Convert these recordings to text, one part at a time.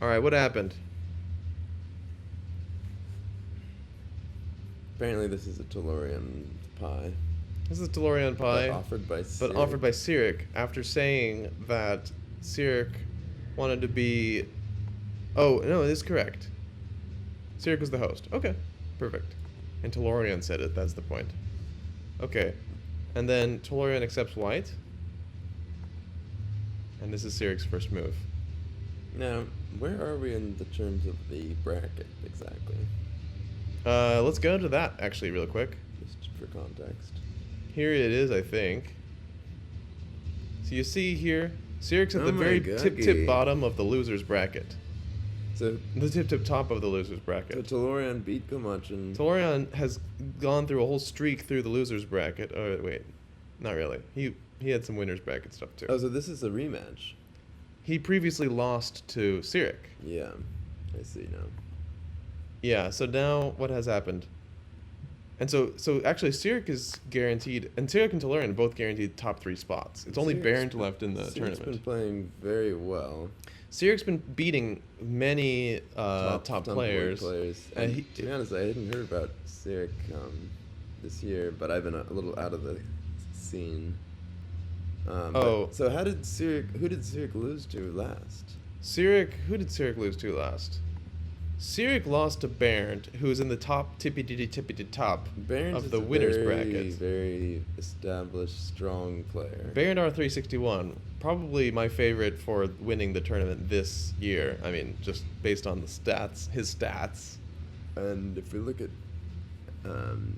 Alright, what happened? Apparently this is a Tellorion pie. This is Tellorion pie, But offered by Siric. Siric after saying that Siric wanted to be... Oh, no, it is correct. Siric was the host. Okay, perfect. And Tellorion said it, that's the point. Okay, and then Tellorion accepts white. And this is Siric's first move. Now, where are we in the terms of the bracket exactly? Let's go to that actually real quick. Just for context. Here it is, I think. So you see here, Siric's at the very tip bottom of the loser's bracket. So the tip top of the loser's bracket. So Tellorion beat Gomachin. Tellorion has gone through a whole streak through the loser's bracket. Oh wait, not really. He had some winner's bracket stuff too. Oh, so this is a rematch. He previously lost to Siric. Yeah, I see now. Yeah, so now what has happened? And so actually Siric is guaranteed, and Siric and Tellorion are both guaranteed top 3 spots. It's only Bernd left in the tournament. Siric's been playing very well. Siric's been beating many top players. And to be honest, I hadn't heard about Siric this year, but I've been a little out of the scene. So who did Siric lose to last? Who did Siric lose to last? Siric lost to Bernd, who is in the tippy top of the winner's bracket. Very established, strong player. Bernd R361, probably my favorite for winning the tournament this year. I mean, just based on the stats, his stats. And if we look at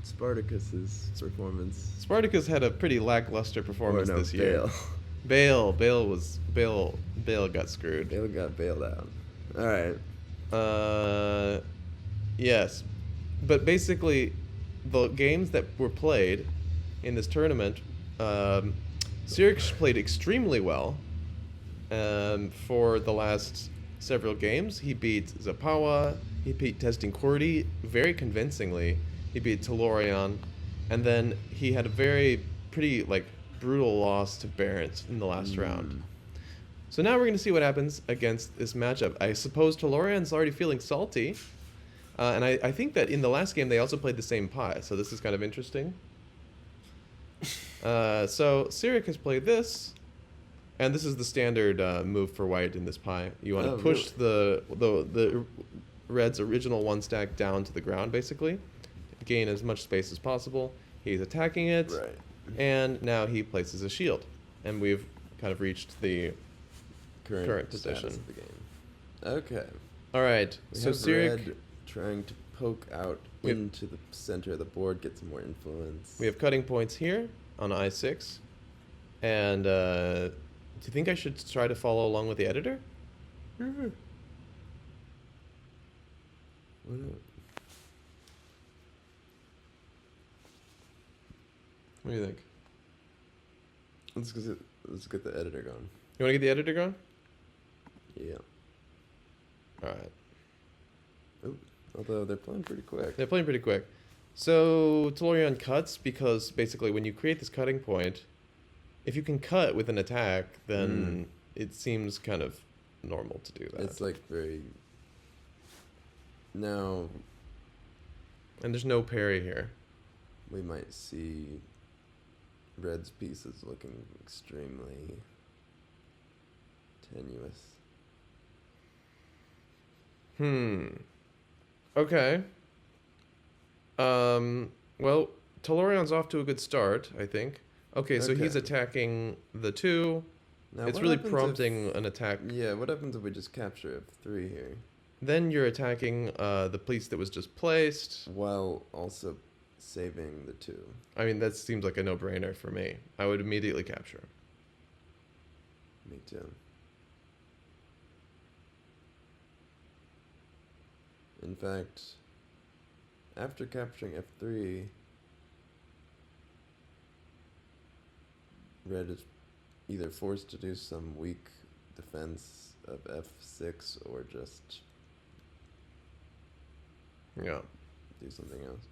Spartacus's performance, Spartacus had a pretty lackluster performance this year. Bael got screwed. Bael got bailed out. All right. Yes, but basically, the games that were played in this tournament, Siric played extremely well. For the last several games, he beat Zapawa, he beat Testing Cordy very convincingly. He beat Tellorion, and then he had a pretty brutal loss to Barrett in the last round. So now we're going to see what happens against this matchup. I suppose Tellorion's already feeling salty. And I think that in the last game they also played the same pie. So this is kind of interesting. So Siric has played this. And this is the standard move for white in this pie. You want to push the red's original 1 stack down to the ground, basically. Gain as much space as possible. He's attacking it. Right. And now he places a shield. And we've kind of reached the current position of the game. Okay. All right. So Siric trying to poke out into the center of the board, get some more influence. We have cutting points here on I6. And do you think I should try to follow along with the editor? Why not? What do you think? Let's get the editor going. You want to get the editor going? Yeah. All right. Oh, although they're playing pretty quick. They're playing pretty quick. So Tellorion cuts because basically when you create this cutting point, if you can cut with an attack, then it seems kind of normal to do that. It's very... Now... And there's no parry here. We might see red's pieces looking extremely tenuous. Okay. Well, Tellorion's off to a good start, I think. Okay, so he's attacking the 2. Now, it's really prompting an attack. Yeah, what happens if we just capture F3 here? Then you're attacking the piece that was just placed. While also saving the 2. I mean, that seems like a no-brainer for me. I would immediately capture. Me too. In fact, after capturing F3, red is either forced to do some weak defense of F6 or just do something else.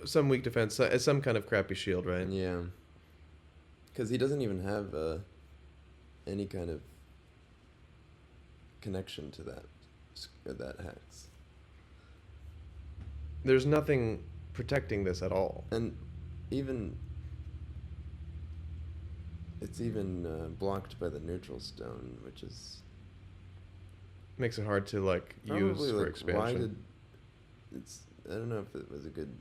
Some weak defense, some kind of crappy shield, right? Yeah. Because he doesn't even have any kind of connection to that hex. There's nothing protecting this at all. And it's even blocked by the neutral stone, which is makes it hard to like probably use for expansion. I don't know if it was a good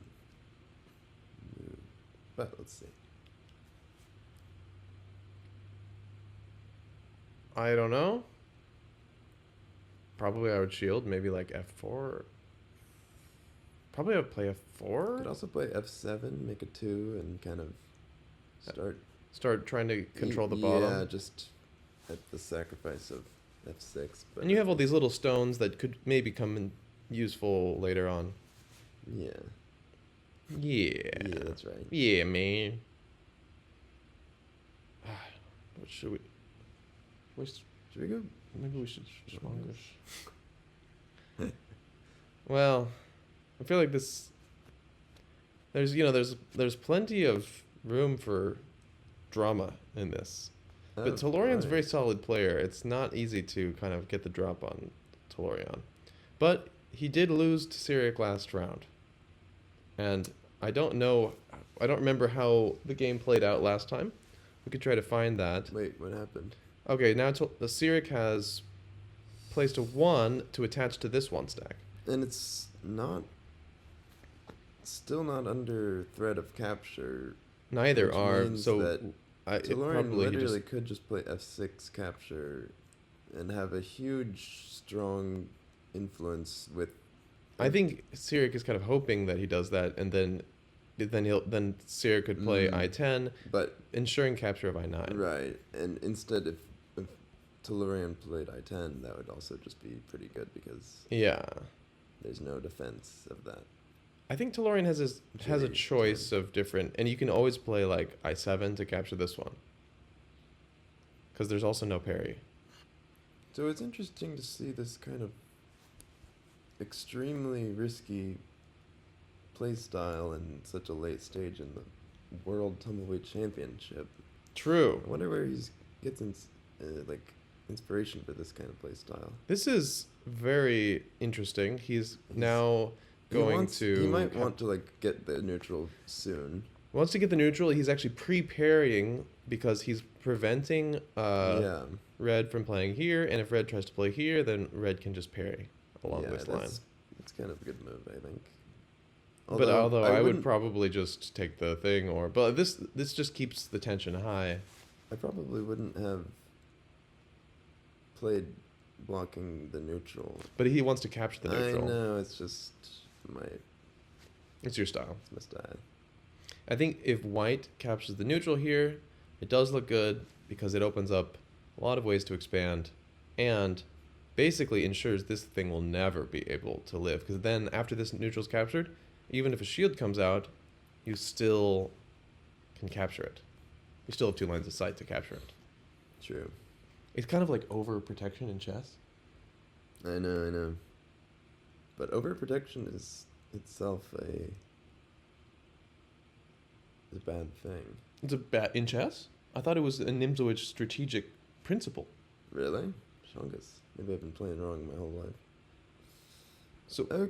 move, but let's see. I don't know. Probably I would shield, maybe like F4. Probably I would play F4. Could also play F7, make a 2, and kind of start trying to control the bottom. Yeah, just at the sacrifice of F6. But and you have all these little stones that could maybe come in useful later on. Yeah. Yeah. Yeah, that's right. Yeah, man. What should we? Should we go? Maybe we should Well, I feel like there's plenty of room for drama in this. But Tellorion's a very solid player. It's not easy to kind of get the drop on Tellorion. But he did lose to Siric last round. And I don't remember how the game played out last time. We could try to find that. Wait, what happened? Okay, now the Siric has placed a 1 to attach to this 1 stack. And it's still not under threat of capture. Neither are, so Tellorion literally could just play F6 capture and have a huge, strong influence with... I think Siric is kind of hoping that he does that, and then Siric could play I10, but ensuring capture of I9. Right, and instead if Tellorion played I10, that would also just be pretty good because there's no defense of that. I think Tellorion has a choice of different, and you can always play like I7 to capture this one, because there's also no parry. So it's interesting to see this kind of extremely risky play style in such a late stage in the World Tumbleweed Championship. True. I wonder where he gets inspiration for this kind of play style. This is very interesting. He's now going to... He might want to get the neutral soon. Wants to get the neutral. He's actually pre-parrying because he's preventing Red from playing here, and if Red tries to play here, then Red can just parry along this line. It's kind of a good move, I think. Although I would probably just take the thing, but this just keeps the tension high. I probably wouldn't have played blocking the neutral. But he wants to capture the neutral. I know, it's just it's your style. It's my style. I think if white captures the neutral here, it does look good because it opens up a lot of ways to expand and basically ensures this thing will never be able to live, because then after this neutral's captured, even if a shield comes out, you still can capture it. You still have 2 lines of sight to capture it. True. It's kind of like overprotection in chess. I know. But overprotection is itself a bad thing. It's a bad in chess? I thought it was a Nimzowitsch strategic principle. Really? Shongus. Maybe I've been playing wrong my whole life. So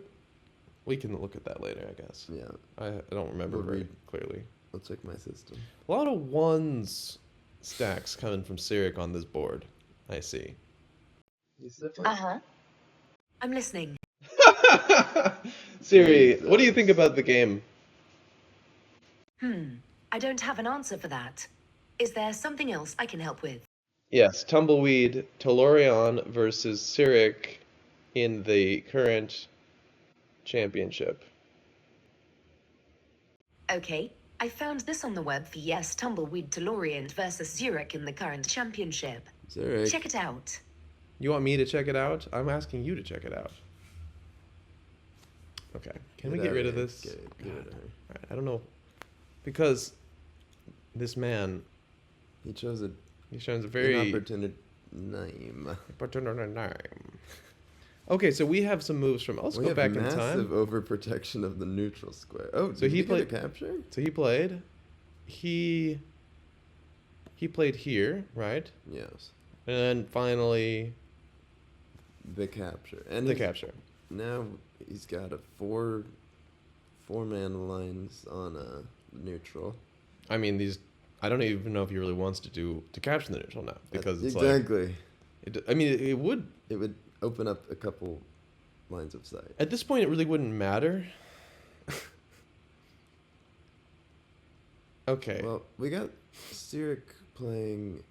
we can look at that later, I guess. Yeah. I don't remember very clearly. I'll check my system. A lot of 1s stacks coming from Siric on this board. I see. Uh-huh. I'm listening. Siri, what do you think about the game? I don't have an answer for that. Is there something else I can help with? Yes, Tumbleweed, Tellorion versus Siric in the current championship. Okay, I found this on the web for Tumbleweed Tellorion versus Siric in the current championship. Siric. Check it out. You want me to check it out? I'm asking you to check it out. Okay, can we get rid of this? Get rid of her. Alright, I don't know. Because this man... He chose a very... inopportune name. Okay, so we have some moves from... Let's go back in time. Massive overprotection of the neutral square. Oh, so he played a capture? So he played. He played here, right? Yes. And then finally The capture. And The capture. Now he's got a four-man lines on neutral. I mean, I don't even know if he really wants to capture the neutral now because it's exactly. It would. It would open up a couple lines of sight. At this point, it really wouldn't matter. Okay. Well, we got Siric playing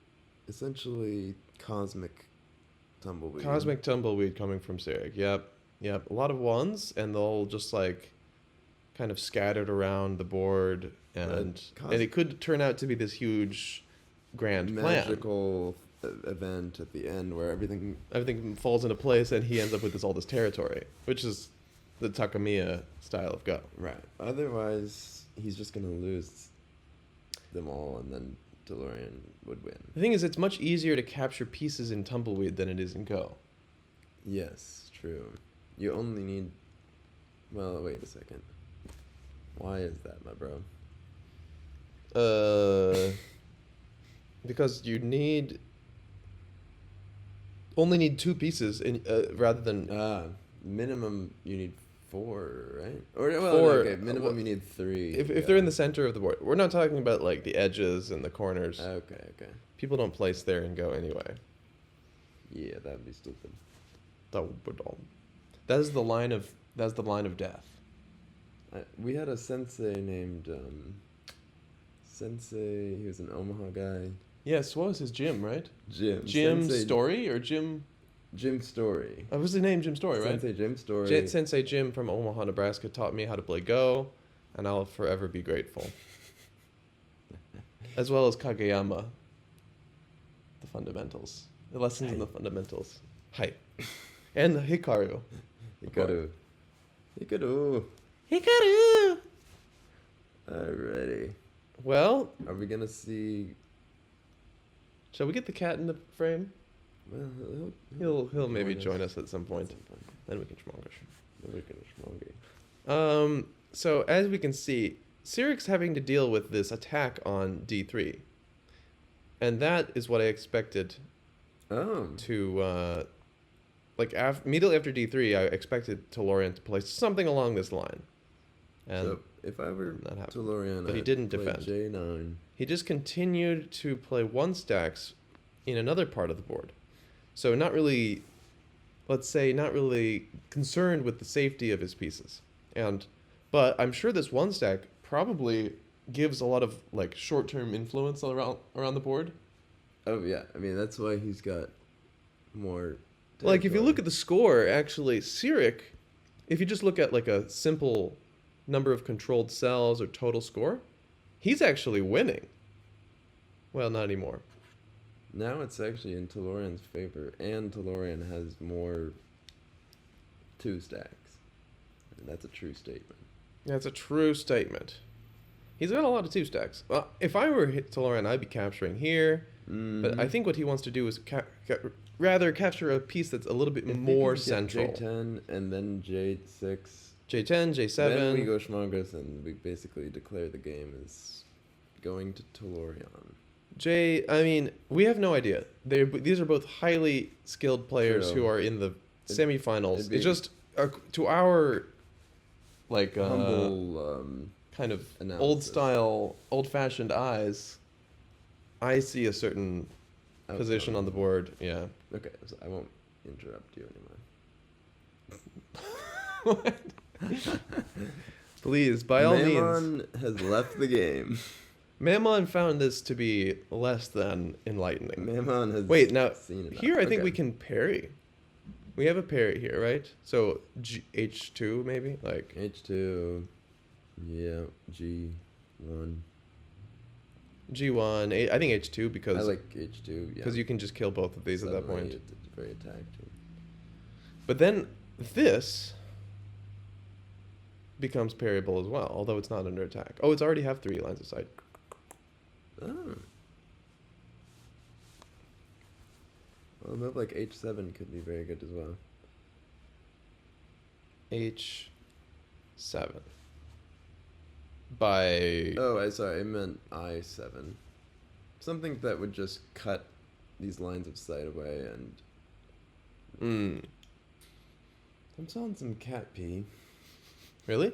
essentially Cosmic Tumbleweed. Cosmic Tumbleweed coming from Siric. Yep. A lot of ones, and they'll just like kind of scattered around the board, and it could turn out to be this huge grand magical event at the end where everything falls into place, and he ends up with all this territory, which is the Takamiya style of Go. Right. Otherwise, he's just gonna lose them all, and then Tellorion would win. The thing is, it's much easier to capture pieces in Tumbleweed than it is in Go. Yes, true. You only need... Well, wait a second. Why is that, my bro? Because you only need 2 pieces rather than... minimum you need 4, right? Or 4. Okay, minimum you need 3. If they're in the center of the board. We're not talking about like the edges and the corners. Okay. People don't place there and Go anyway. Yeah, that'd be stupid. That's the line of death. We had a sensei named Sensei. He was an Omaha guy. Yes, what was his gym, right? Jim Sensei, Story or Jim? Jim Story. What was his name? Jim Story, right? Sensei Jim Story. Sensei Jim from Omaha, Nebraska taught me how to play Go, and I'll forever be grateful. As well as Kageyama. The fundamentals. The lessons in the fundamentals. Hi. And Hikaru. Hikaru. Alrighty. Well, are we gonna see? Shall we get the cat in the frame? Well, He'll maybe join us at some point. Then we can schmonge. So as we can see, Siric's having to deal with this attack on D3, and that is what I expected. To immediately after D3, I expected Tellorion to play something along this line. And so if I were Tellorion, but he didn't defend. J9. He just continued to play 1 stacks in another part of the board. So not really concerned with the safety of his pieces. But I'm sure this 1 stack probably gives a lot of like short-term influence around the board. Oh yeah, I mean that's why he's got more. Like if you look at the score, actually, Siric, if you just look at like a simple number of controlled cells or total score, he's actually winning. Well, not anymore. Now it's actually in Tellorion's favor, and Tellorion has more 2 stacks. And that's a true statement. That's a true statement. He's got a lot of 2 stacks. Well, if I were Tellorion, I'd be capturing here. But I think what he wants to do is rather capture a piece that's a little bit more central. J10 and then J6. J10, J7. Then we go Schmongus and we basically declare the game is going to Tellorion. I mean, we have no idea. These are both highly skilled players who are in the semifinals. It's just to our like humble kind of analysis. old-fashioned eyes. I see a certain position on the board. Yeah. Okay, so I won't interrupt you anymore. What? Please, by all means. Mammon has left the game. Mammon found this to be less than enlightening. Mammon has seen enough. Here I think we can parry. We have a parry here, right? So H2 maybe? Like H2, yeah, G1. G1, I think H2 because... I like H2, yeah. Because you can just kill both of these at that point. It's very attacked. But then this becomes parryable as well, although it's not under attack. Oh, it's already have 3 lines of sight. Oh. Well, a move like H7 could be very good as well. H7. By... Oh, I meant I7. Something that would just cut these lines of sight away and I'm smelling some cat pee. Really?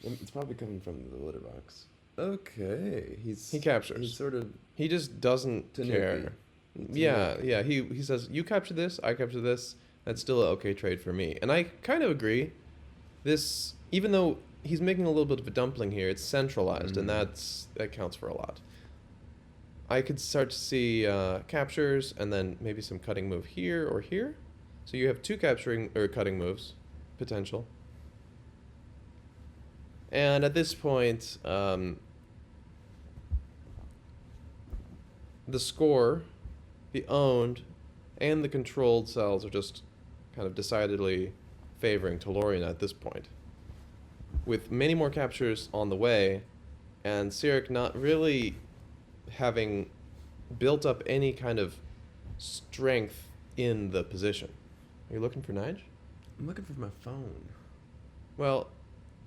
It's probably coming from the litter box. Okay, He captures. He's sort of. He just doesn't care. Yeah. He says, you capture this, I capture this. That's still an okay trade for me. And I kind of agree. This, even though he's making a little bit of a dumpling here, it's centralized, and that counts for a lot. I could start to see captures, and then maybe some cutting move here or here. So you have 2 capturing or cutting moves, potential. And at this point, the score, the owned, and the controlled cells are just kind of decidedly favoring Tellorion at this point. With many more captures on the way, and Siric not really having built up any kind of strength in the position. Are you looking for Nige? I'm looking for my phone. Well,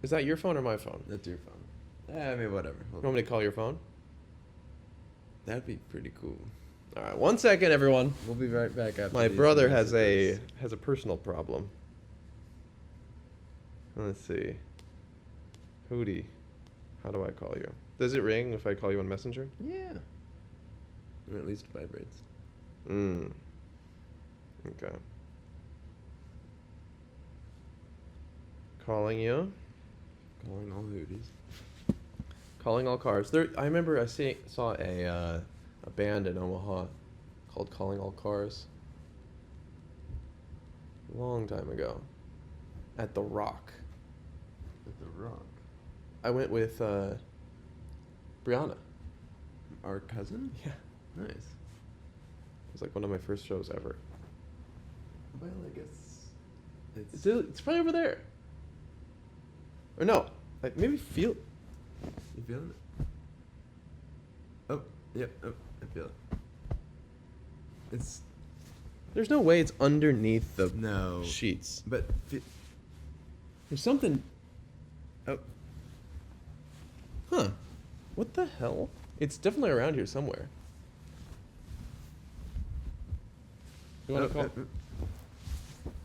is that your phone or my phone? That's your phone. I mean, whatever. You want me to call your phone? That'd be pretty cool. All right, 1 second, everyone. We'll be right back after My these brother has messages. a personal problem. Let's see. Hootie, how do I call you? Does it ring if I call you on Messenger? Yeah. Or at least it vibrates. Okay. Calling you. Calling all hooties. Calling all cars. There. I remember I saw a band in Omaha called Calling All Cars. Long time ago. At the Rock. At the Rock. I went with Brianna. Our cousin? Yeah. Nice. It was like one of my first shows ever. Well, I guess It's probably over there. Or no, like maybe feel. You feeling it? Oh, yeah. Oh, I feel it. It's There's no way it's underneath the no sheets. but There's something. oh, Huh? What the hell? It's definitely around here somewhere. You want to call?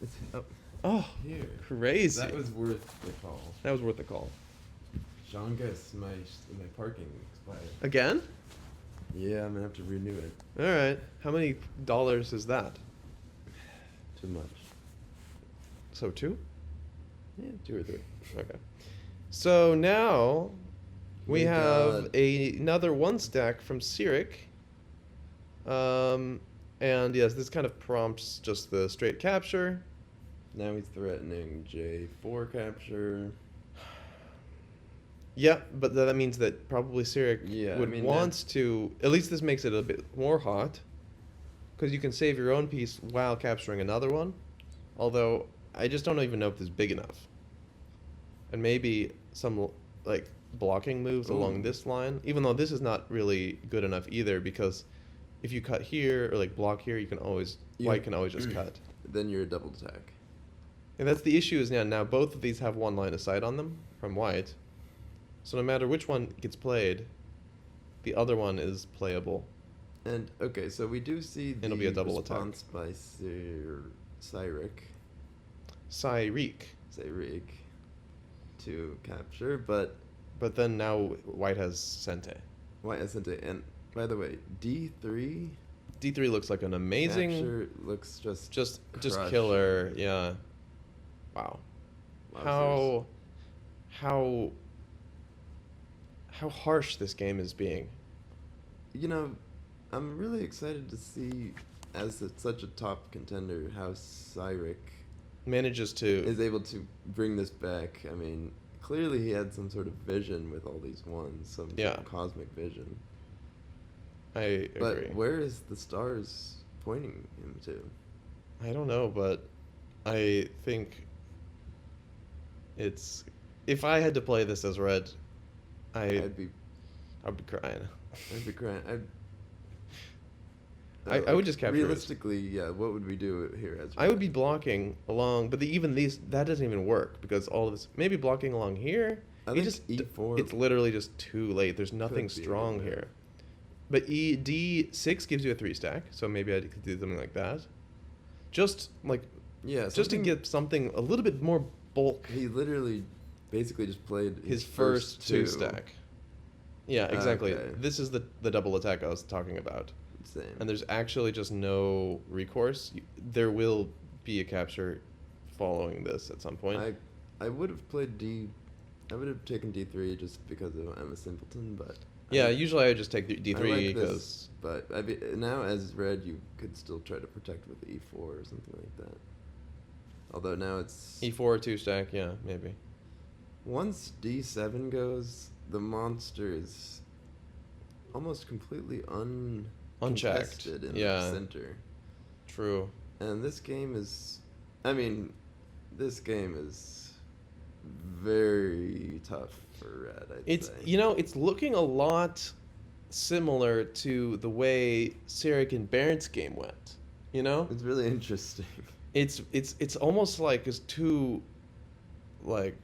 It's, oh, Oh, here. crazy! That was worth the call. That was worth the call. Jongus, my parking expired. Again? Yeah, I'm gonna have to renew it. All right. How many dollars is that? Too much. So 2? Yeah, 2 or 3. Okay. So now we We have got- another 1 stack from Siric. And yes, this kind of prompts just the straight capture. Now he's threatening J4 capture. Yeah, but that means that probably Siric Yeah, I would mean, want to. At least this makes it a bit more hot, because you can save your own piece while capturing another one. Although I just don't even know if this is big enough. And maybe some like blocking moves along Ooh. this line, even though this is not really good enough either, because if you cut here or like block here, you can always white can always just cut. Then you're a double attack. And that's the issue is now both of these have 1 line of sight on them from white. So no matter which one gets played, the other one is playable. And okay, so we do see the It'll be a double attack. response by Siric Siric. to capture, but But then now white has Sente. why isn't it? And by the way, D3 D3 looks like an amazing, capture looks just crushing. killer. Yeah. Wow. Wowzers. How harsh this game is being. You know, I'm really excited to see, as such a top contender, how Siric Manages to. is able to bring this back. I mean, clearly he had some sort of vision with all these ones, some sort Yeah. of cosmic vision. I agree. But where is the stars pointing him to? I don't know, but I think it's. If I had to play this as red, I'd be crying. crying. I would just capture it. realistically, yeah. What would we do here as? I would red? be blocking along, but even these that doesn't even work because all of this maybe blocking along here. I it think just E4 It's literally just too late. There's nothing be a strong good here. But D6 gives you a 3 stack, so maybe I could do something like that. Just like Yeah, just to get something a little bit more bulk. He literally basically just played his first two stack. Yeah, exactly. Okay. This is the double attack I was talking about. Same. And there's actually just no recourse. There will be a capture following this at some point. I would have played I would have taken D3 just because I'm a simpleton, but yeah, usually I just take D3 because. But now as red, you could still try to protect with E4 or something like that. Although now it's E4 2 stack, yeah, maybe. Once D7 goes, the monster is almost completely unchecked in the center. True. And this game is very tough for red, I'd say. It's looking a lot similar to the way Siric and Barrett's game went. It's really interesting. It's almost like it's too, like.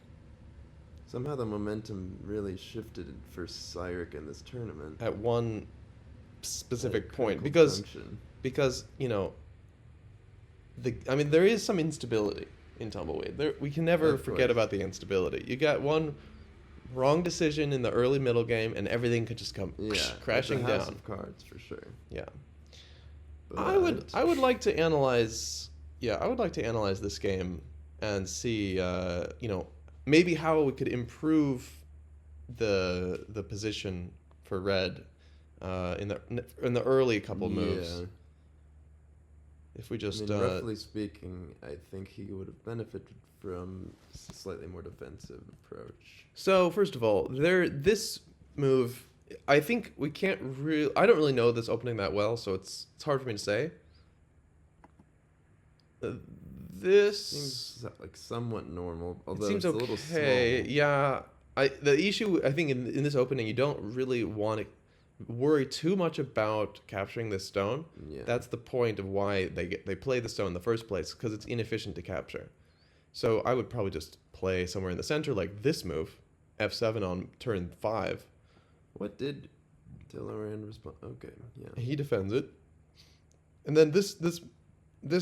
Somehow the momentum really shifted for Siric in this tournament. At one specific point, because there is some instability in Tumbleweed. We can never forget about the instability. You got one wrong decision in the early middle game, and everything could just come crashing down. House of cards for sure. Yeah, but I would like to analyze. Yeah, I would like to analyze this game and see, maybe how we could improve the position for red in the early couple moves. If we just roughly speaking, I think he would have benefited from a slightly more defensive approach. So first of all, this move, I think we can't really. I don't really know this opening that well, so it's hard for me to say. This seems like somewhat normal, although it seems it's a little okay. small. Yeah, the issue I think in this opening, you don't really want to worry too much about capturing this stone. Yeah. That's the point of why they play the stone in the first place, because it's inefficient to capture. So I would probably just play somewhere in the center, like this move, F7 on turn 5. What did Tellorion respond? Okay, yeah. He defends it, and then this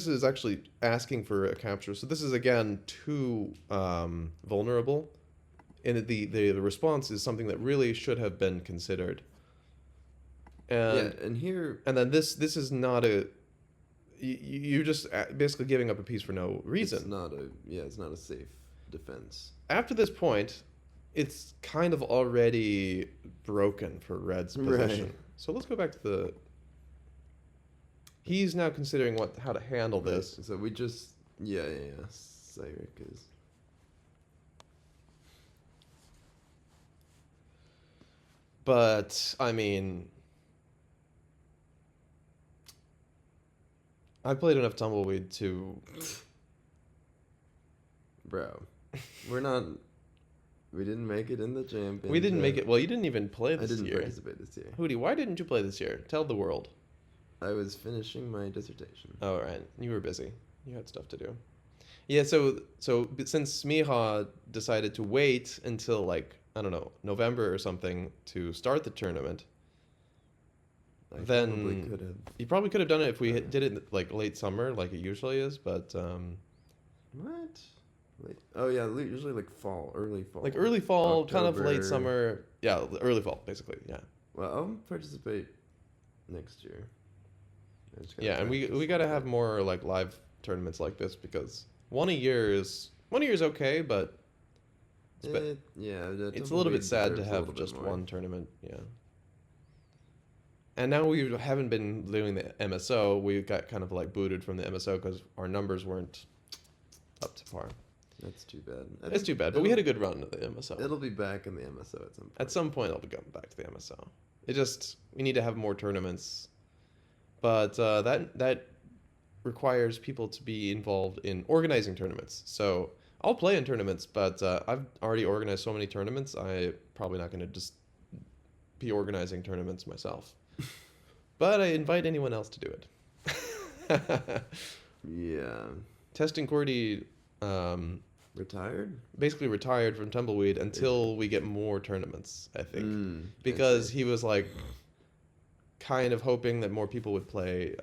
is actually asking for a capture. So this is again too vulnerable, and the response is something that really should have been considered. And then this is not a. You're just basically giving up a piece for no reason. It's not a safe defense. After this point, it's kind of already broken for red's position. Right. So let's go back to the. He's now considering how to handle this. So we just Siric is. But I mean, I played enough Tumbleweed to. Bro, we didn't make it in the championship. We didn't make it. Well, you didn't even play this year. I didn't participate this year. Hootie, why didn't you play this year? Tell the world. I was finishing my dissertation. Oh, right. You were busy. You had stuff to do. Yeah, so since Miha decided to wait until, like, I don't know, November or something to start the tournament, he probably could have done it if we did it, like, late summer, like it usually is, but... What? Oh, yeah, usually, like, early fall. Like, early fall, October. kind of late summer. Yeah, early fall, basically, yeah. Well, I'll participate next year. Yeah, and we got to have more like live tournaments like this, because one a year is okay, but it's a little bit sad to have just one tournament. Yeah. And now we haven't been doing the MSO. We got kind of like booted from the MSO because our numbers weren't up to par. That's too bad. It's too bad, but we had a good run at the MSO. It'll be back in the MSO at some point. At some point, it'll be going back to the MSO. We need to have more tournaments. But that requires people to be involved in organizing tournaments. So I'll play in tournaments, but I've already organized so many tournaments, I'm probably not going to just be organizing tournaments myself. But I invite anyone else to do it. Yeah. Testing Cordy retired? Basically retired from Tumbleweed until we get more tournaments, I think. Because he was like... kind of hoping that more people would play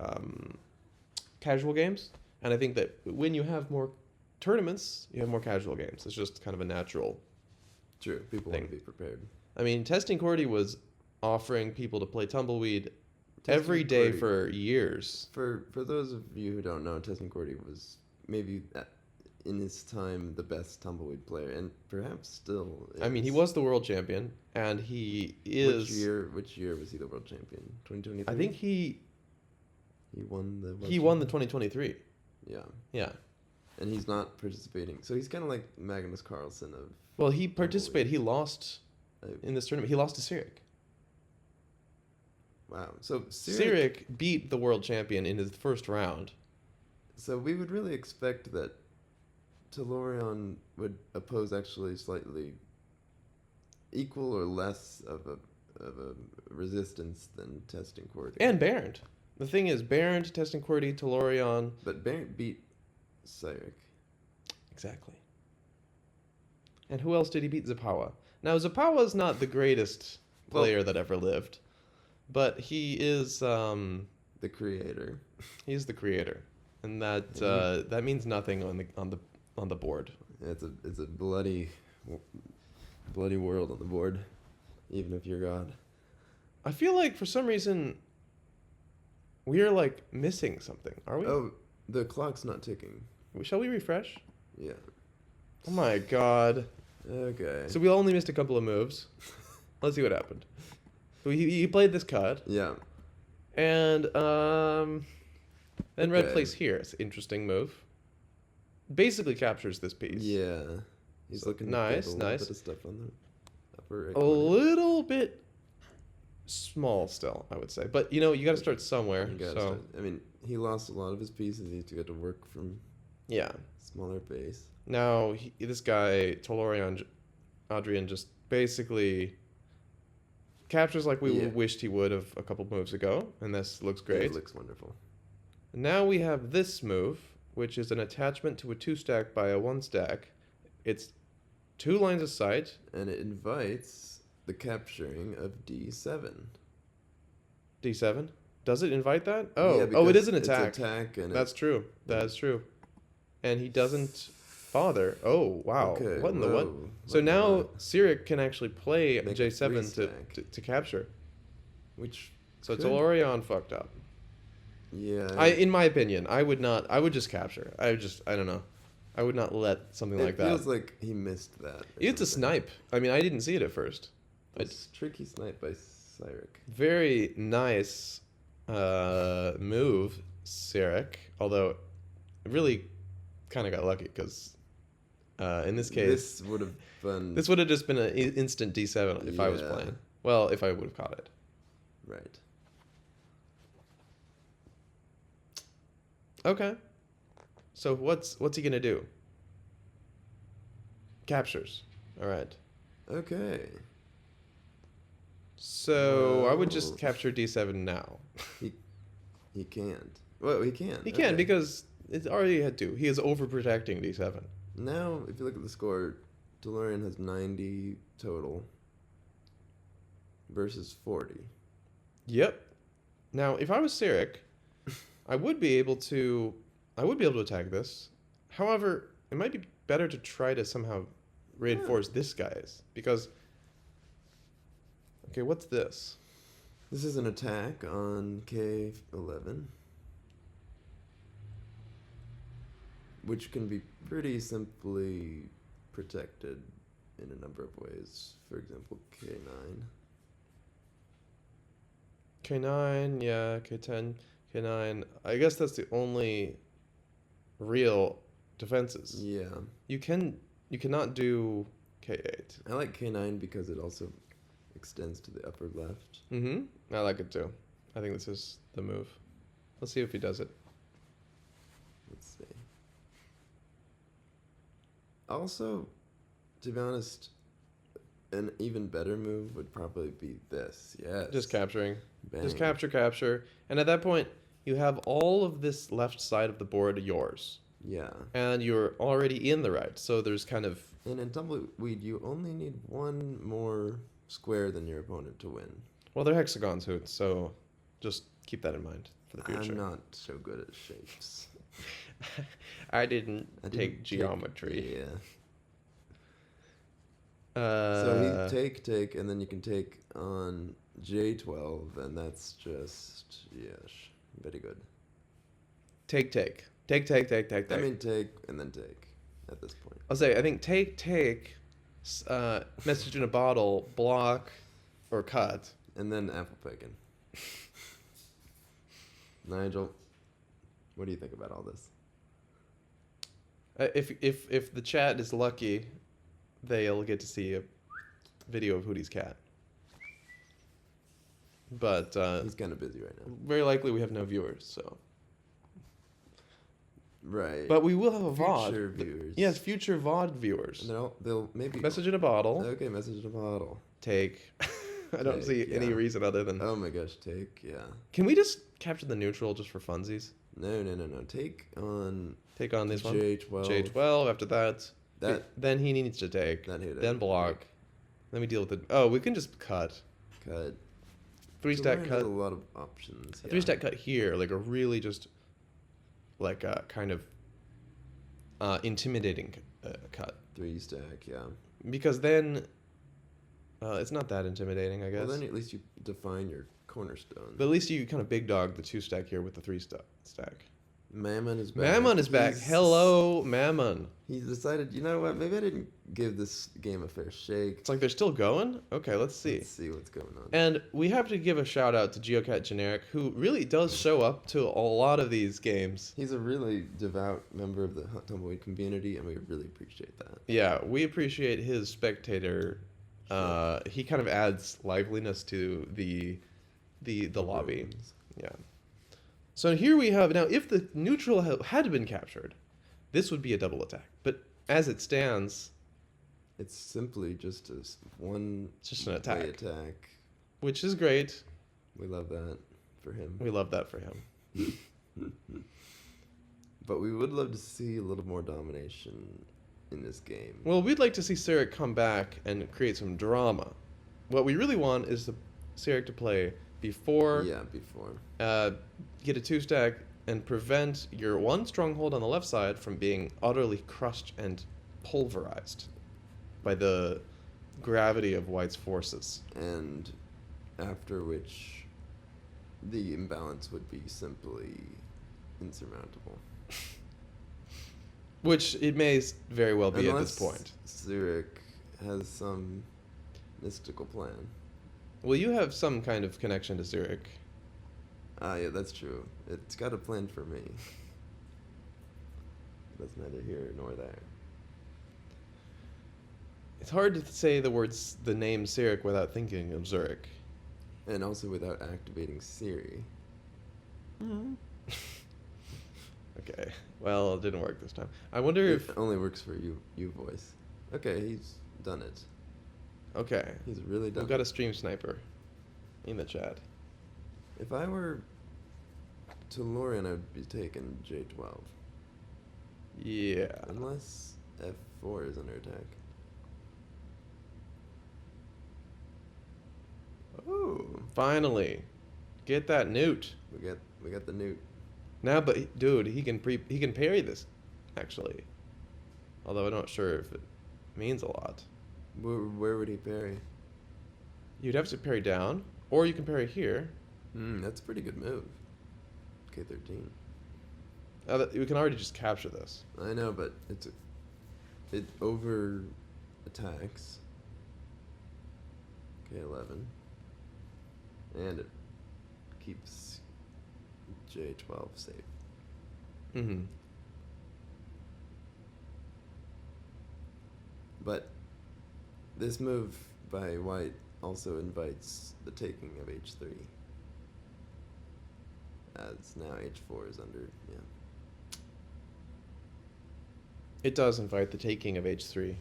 casual games, And I think that when you have more tournaments, you have more casual games. It's just kind of a natural. True. People want to be prepared. I mean, Testing Cordy was offering people to play Tumbleweed every day for years. For those of you who don't know, Testing Cordy was maybe in his time the best Tumbleweed player, and perhaps still is. I mean, he was the world champion, and he is. Which year was he the world champion? 2023. I think he won the. He won the 2023. Yeah. Yeah. And he's not participating, so he's kind of like Magnus Carlsen of. Well, he participated. He lost in this tournament. He lost to Siric. Wow. So Siric beat the world champion in his first round. So we would really expect that Tellorion would oppose actually slightly equal or less of a resistance than Testing Cordy. And Bernd. The thing is, Bernd, Testing Cordy, Tellorion. But Bernd beat Siric. Exactly. And who else did he beat? Zapawa. Now, Zapawa's not the greatest player that ever lived, but he is the creator. He's the creator, and that that means nothing on the board. It's a bloody world on the board, even if you're God. I feel like for some reason we are like missing something. Are we? Oh, the clock's not ticking. Shall we refresh? Yeah. Oh my god. Okay. So we only missed a couple of moves. Let's see what happened. So he played this cut. Yeah. And then red plays here. It's an interesting move. Basically captures this piece. Yeah. He's So, looking nice, to get a nice. little bit of stuff on the upper right A corner. little bit small still, I would say. But, you know, you got to start somewhere. I mean, he lost a lot of his pieces. He had to get to work from Yeah. smaller base. Now, this guy, Tellorion, Adrian, just basically captures like we wished he would have a couple moves ago. And this looks great. It looks wonderful. Now we have this move, which is an attachment to a 2-stack by a 1-stack. It's 2 lines of sight. And it invites the capturing of D7. D7? Does it invite that? Yeah, Oh, it is an it's attack. And That's true. That's true. And he doesn't bother. Oh, wow. Okay, What in the what? whoa. So What now the- Siric can actually play Make a J7 3-stack. to capture. Which So could- Tellorion fucked up. Yeah. In my opinion, I would just capture. I don't know. I would not let something like that. It feels like he missed that. or It's a something. snipe. I mean, I didn't see it at first. It's tricky snipe by Siric. Very nice move, Siric. Although, it really kind of got lucky because in this case, This would have been... this would have just been an instant D7 if I was Yeah. playing. Well, if I would have caught it. Right. Okay. So what's he gonna do? Captures. All right. Okay. So I would Whoa. just capture D7 now. He can't. Well, he can. He can Okay. because it's already had to. He is overprotecting D7. Now, if you look at the score, Tellorion has 90 total versus 40. Yep. Now, if I was Siric, I would be able to attack this. However, it might be better to try to somehow reinforce this guy's because. Okay, what's this? This is an attack on K11, which can be pretty simply protected in a number of ways. For example, K9. K9, yeah, K10, K9. I guess that's the only real defenses. Yeah. You cannot do K8. I like K9 because it also extends to the upper left. Mm-hmm. I like it too. I think this is the move. Let's see if he does it. Let's see. Also, to be honest, an even better move would probably be this. Yes. Just capturing. Bang. Just capture. And at that point, you have all of this left side of the board yours. Yeah. And you're already in the right. So there's kind of... And in Tumbleweed, you only need one more square than your opponent to win. Well, they're hexagons, Hoots, so just keep that in mind for the future. I'm not so good at shapes. I didn't take geometry. Yeah. Uh, So he take, and then you can take on J12, and that's just, yes, very good. take. I mean, take, and then take, at this point. I'll say, I think take, message in a bottle, block, or cut. And then apple picking. Nigel, what do you think about all this? If the chat is lucky, they'll get to see a video of Hootie's cat. But he's kind of busy right now. very likely we have no viewers, so. Right. But we will have a VOD. Future viewers. Yes, future VOD viewers. And they'll maybe Message in a bottle. Okay, message in a bottle. Take. I don't see any reason other than. Oh my gosh, take, yeah. Can we just capture the neutral just for funsies? No. Take on This one. J12. J12. After that. Then he needs to take. Then block. Then we deal with it. Oh, we can just cut. Cut. 3-stack Has cut. a lot of options. A 3-stack cut here, like a really just, like a kind of intimidating cut. 3-stack, yeah. Because then, it's not that intimidating, I guess. Well, then at least you define your cornerstone. But at least you kind of big dog the 2-stack here with the 3-stack. Mammon is back. Mammon is back. Hello, Mammon. He decided, you know what? Maybe I didn't give this game a fair shake. It's like they're still going? Okay, let's see. Let's see what's going on. And we have to give a shout out to Geocat Generic, who really does show up to a lot of these games. He's a really devout member of the Tumbleweed community, and we really appreciate that. Yeah, we appreciate his spectator. He kind of adds liveliness to the lobby. Yeah. So here we have, now if the neutral had been captured, this would be a double attack. But as it stands, it's simply just one it's just an attack. attack. Which is great. We love that for him. We love that for him. But we would love to see a little more domination in this game. Well, we'd like to see Siric come back and create some drama. What we really want is Siric to play before. Yeah, before. Get a 2-stack and prevent your one stronghold on the left side from being utterly crushed and pulverized by the gravity of White's forces. And after which the imbalance would be simply insurmountable. Which it may very well be Unless at this point. Siric has some mystical plan. Well, you have some kind of connection to Siric. Yeah, that's true. It's got a plan for me. That's neither here nor there. It's hard to say the name Siric without thinking of Zurich. And also without activating Siri. Okay. Well, it didn't work this time. I wonder if... It only works for you voice. Okay, he's done it. Okay. He's really done We've got a stream sniper in the chat. If I were Tellorion, I would be taking J12. Yeah. Unless F4 is under attack. Oh, finally. Get that newt. We got the newt. Now, but dude, he can parry this, actually. Although I'm not sure if it means a lot. Where would he parry? You'd have to parry down, or you can parry here. That's a pretty good move. K13. We can already just capture this. I know, but it over attacks. K11. And it keeps J12 safe. Mm-hmm. But this move by White also invites the taking of H3. As now H4 is under, yeah. It does invite the taking of H3. It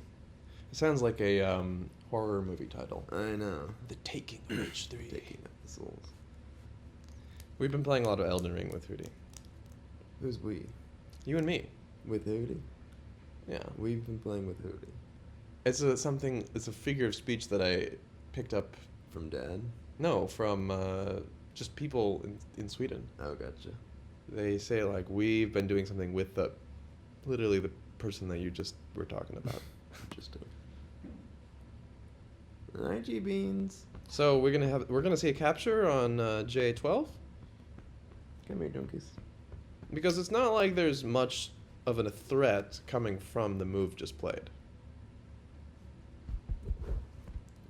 sounds like a horror movie title. I know. The Taking of H3. Taking of the souls. We've been playing a lot of Elden Ring with Hootie. Who's we? You and me. With Hootie? Yeah. We've been playing with Hootie. It's a figure of speech that I picked up. From Dad? No, from just people in Sweden. Oh, gotcha. they say like we've been doing something with literally the person that you just were talking about. Interesting. IG beans. So we're gonna see a capture on J12 Come here, donkeys. because it's not like there's much of a threat coming from the move just played.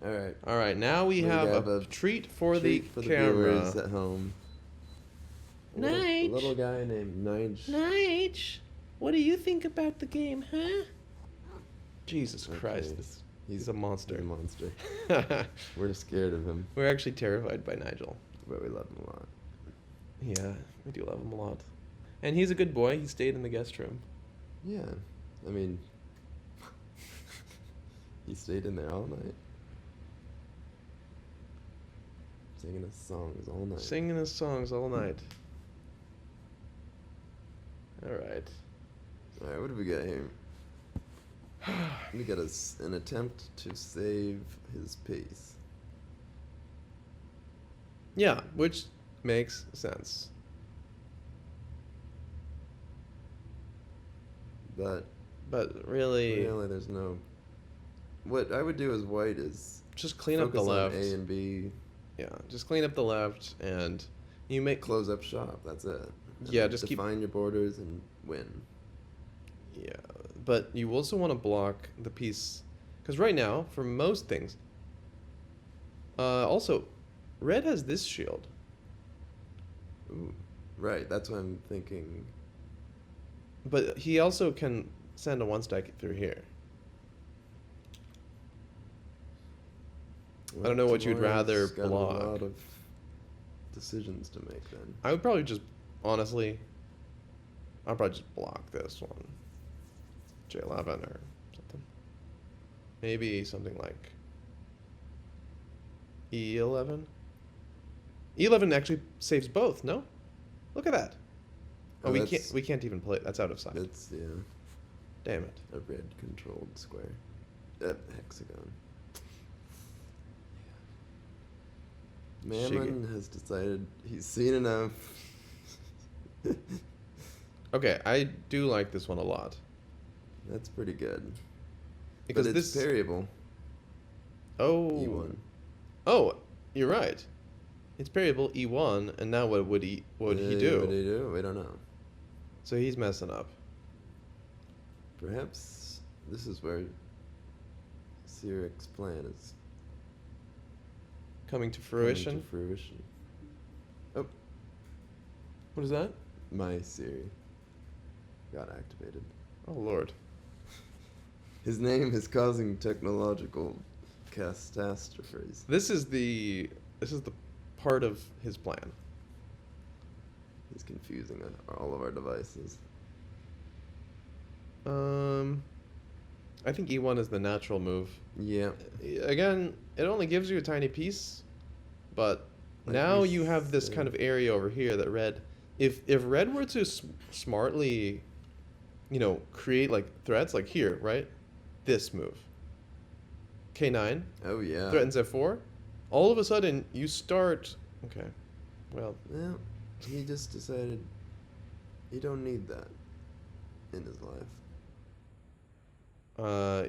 All right. Now we have a treat for the camera. viewers at home. Nige. A little guy named Nige. Nige, what do you think about the game, huh? Jesus Christ, he's a monster. He's a monster. We're scared of him, We're actually terrified by Nigel. but we love him a lot. Yeah, we do love him a lot. And he's a good boy. He stayed in the guest room. Yeah, I mean, he stayed in there all night, singing his songs all night. Singing his songs all night. All right. All right, what do we got here? We got an attempt to save his piece. Yeah, which makes sense. But really, there's no. What I would do as white is just clean up the focus on left. A and B. Yeah, just clean up the left, and you make Close up shop. That's it. Yeah, just define your borders and win. Yeah, but you also want to block the piece, because right now, for most things, also, red has this shield. Ooh, right, that's what I'm thinking. But he also can send a one stack through here. I don't know what you'd rather Tellorion's got block. A lot of decisions to make then. I would probably just, honestly, I'll probably just block this one. J11 or something. Maybe something like E11. E11 actually saves both, no? Look at that. Oh, we can't even play it. That's out of sight. It's Damn it. a red controlled square. Hexagon. Mammon has decided he's seen enough. Okay, I do like this one a lot. That's pretty good. Because but it's parryable. Oh. E1. Oh, you're right. It's parryable E1, and now what would he do? What would he do? We don't know. So he's messing up. Perhaps this is where Siric's plan is Coming to fruition. Oh, What is that? my Siri got activated. Oh Lord. His name is causing technological catastrophes. This is the part of his plan. He's confusing all of our devices. I think E1 is the natural move. Yeah. Again, it only gives you a tiny piece, but Like now we you have this said. kind of area over here that red. If red were to smartly, create like threats like here, right? This move. K9 Oh yeah. threatens F4. All of a sudden you start. Okay, well. Well, he just decided he don't need that in his life.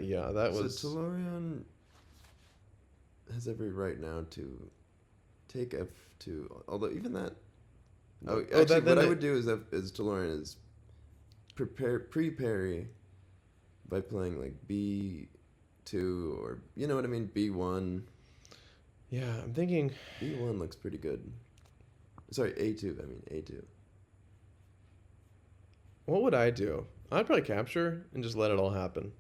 Yeah, that was. So Tellorion has every right now to take F2. Although even that. Oh, actually, what I would do is Tellorion is pre-parry by playing like B2 or you know what I mean, B1. Yeah, I'm thinking. B1 looks pretty good. Sorry, A2. I mean A2. What would I do? I'd probably capture and just let it all happen.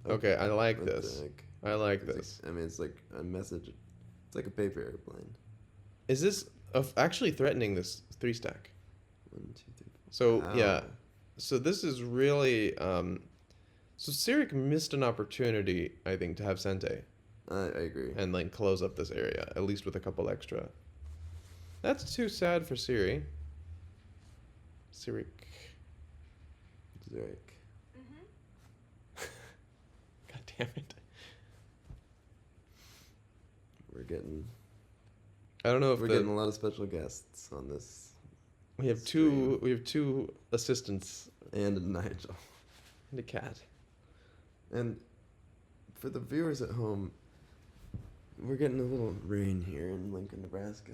Okay, I like What this. the heck? I like It's this. like, I mean, it's like a message. It's like a paper airplane. Is this actually threatening this 3-stack? 1, 2, 3. So Wow. yeah, so this is really. So Siric missed an opportunity, I think, to have Sente I agree. and like close up this area at least with a couple extra. That's too sad for Siri. Siric. Siric. God damn it. We're getting I don't know if we're getting a lot of special guests on this We have two assistants and a Nigel. and a cat. And for the viewers at home, we're getting a little rain here in Lincoln, Nebraska.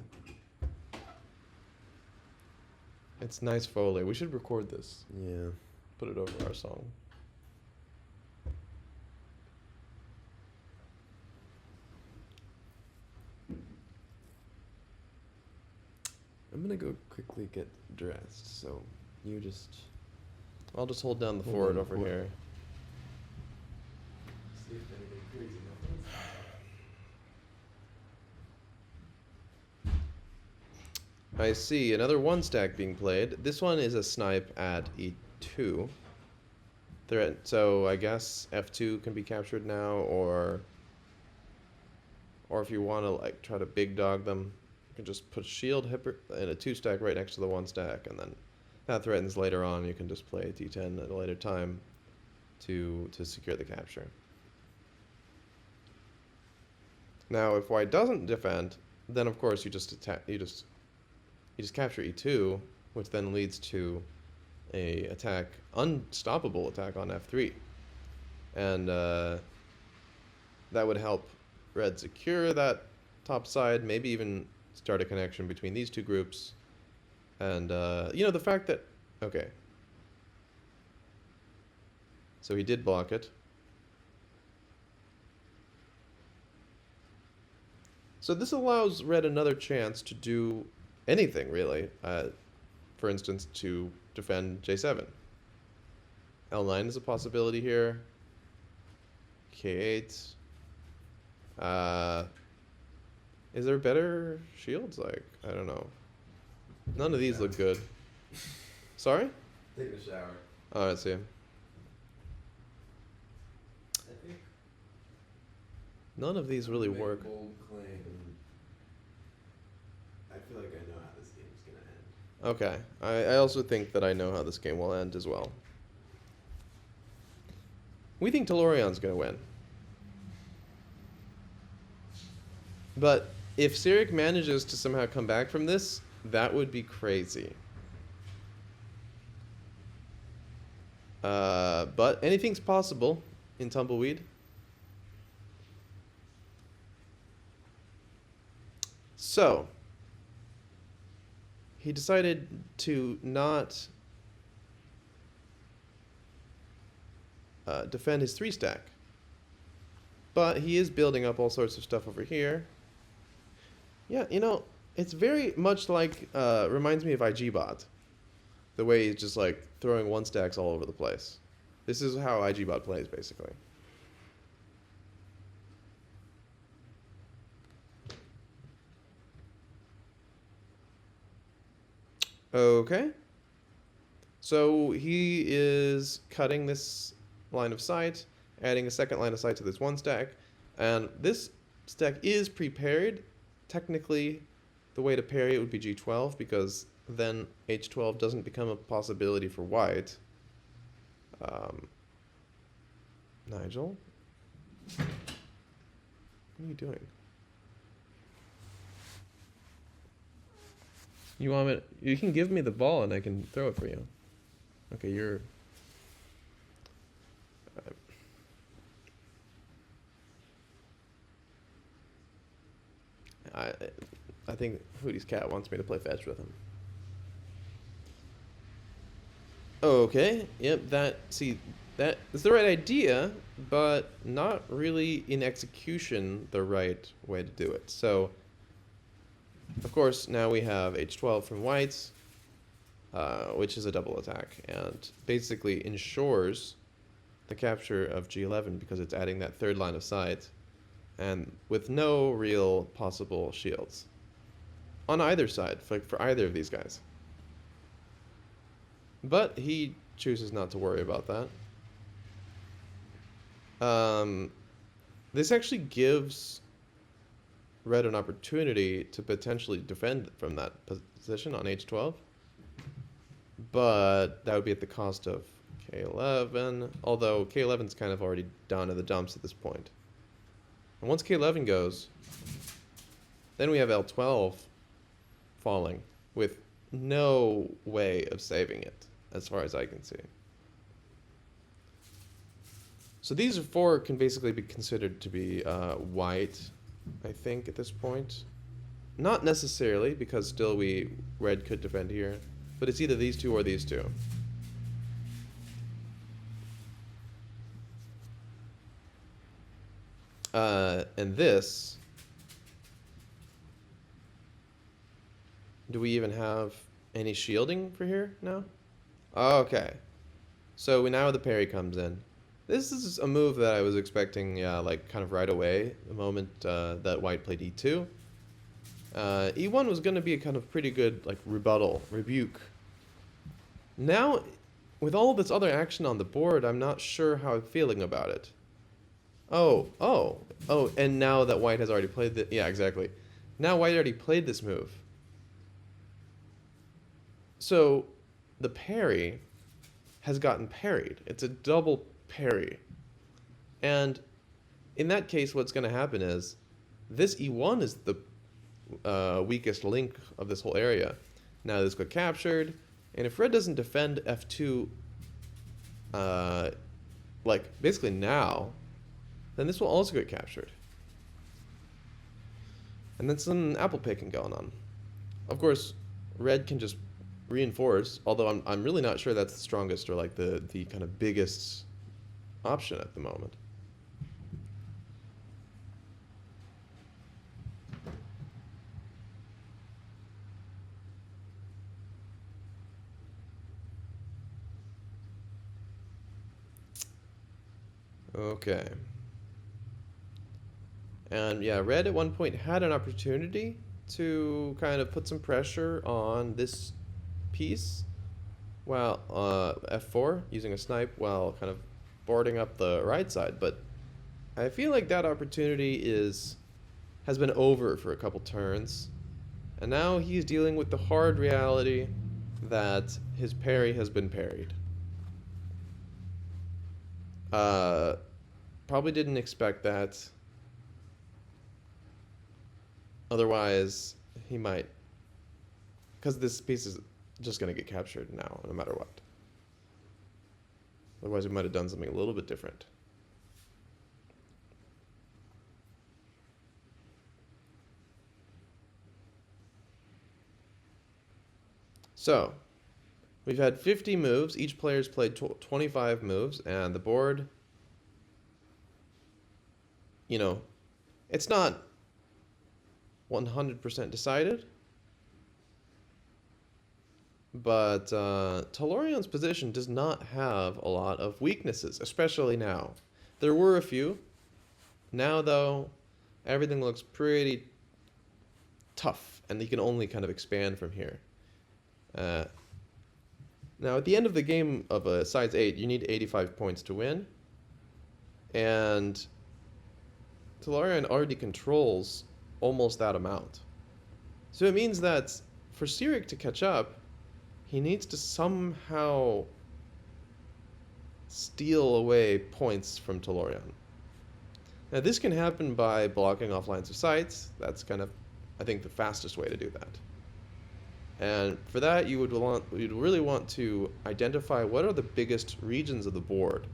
It's nice Foley. We should record this. Yeah. Put it over our song. I'm gonna go quickly get dressed, so you just... I'll just hold down the Hold fort on, over hold- here. See if anything crazy happens. I see another one stack being played. This one is a snipe at E2. So I guess F2 can be captured now, or if you want to like try to big dog them, you can just put shield and a 2 stack right next to the 1 stack, and then that threatens later on. You can just play a D10 at a later time to secure the capture. Now, if white doesn't defend, then of course you just attack. You just capture E2, which then leads to a unstoppable attack on F3, and that would help red secure that top side, maybe even start a connection between these two groups. And the fact that, okay, so he did block it. So this allows red another chance to do anything, really. For instance, to defend J7. L9 is a possibility here. K8. Is there better shields? Like, I don't know. None of these look good. Sorry? Taking a shower. Oh, I see. I think None of these really make a work. bold claim. I feel like I know how this game's gonna end. Okay. I also think that I know how this game will end as well. We think Tellorion's going to win. But if Siric manages to somehow come back from this, that would be crazy. But anything's possible in Tumbleweed. So, he decided to not defend his 3 stack. But he is building up all sorts of stuff over here. Yeah, it's very much like, reminds me of IGBot. The way he's just like throwing 1 stacks all over the place. This is how IGBot plays, basically. Okay. So he is cutting this line of sight, adding a second line of sight to this 1 stack, and this stack is prepared. Technically, the way to parry it would be G12, because then H12 doesn't become a possibility for white. Nigel? What are you doing? You can give me the ball and I can throw it for you. Okay, you're... I think Hootie's cat wants me to play fetch with him. Okay, yep, that is the right idea, but not really in execution the right way to do it. So, of course, now we have H12 from whites, which is a double attack, and basically ensures the capture of G11 because it's adding that 3rd line of sight, and with no real possible shields on either side, for either of these guys. But he chooses not to worry about that. This actually gives red an opportunity to potentially defend from that position on H12. But that would be at the cost of K11, although K11's kind of already down to the dumps at this point. And once K11 goes, then we have L12 falling with no way of saving it, as far as I can see. So these four can basically be considered to be white, I think, at this point. Not necessarily, because still red could defend here, but it's either these two or these two. And this, do we even have any shielding for here now? Okay, so now the parry comes in. This is a move that I was expecting, yeah, like kind of right away, the moment that white played e2. E1 was going to be a kind of pretty good like rebuke. Now, with all this other action on the board, I'm not sure how I'm feeling about it. Oh, and now that white has already played the, yeah, exactly. Now white already played this move. So the parry has gotten parried. It's a double parry. And in that case, what's going to happen is this e1 is the weakest link of this whole area. Now this got captured, and if red doesn't defend f2, like basically now, then this will also get captured. And then some apple picking going on. Of course, red can just reinforce, although I'm really not sure that's the strongest or like the kind of biggest option at the moment. Okay. And yeah, red at one point had an opportunity to kind of put some pressure on this piece while f4, using a snipe while kind of boarding up the right side, but I feel like that opportunity has been over for a couple turns, and now he's dealing with the hard reality that his parry has been parried. Probably didn't expect that. Otherwise, he might, because this piece is just going to get captured now, no matter what. Otherwise, we might have done something a little bit different. So, we've had 50 moves. Each player's played 25 moves, and the board, you know, it's not 100% decided, but Tellorion's position does not have a lot of weaknesses, especially now. There were a few. Now, though, everything looks pretty tough, and you can only kind of expand from here. Now, at the end of the game of a size 8, you need 85 points to win, and Tellorion already controls almost that amount. So it means that for Siric to catch up, he needs to somehow steal away points from Tellorion. Now this can happen by blocking off lines of sight. That's kind of, I think, the fastest way to do that. And for that, you'd really want to identify what are the biggest regions of the board.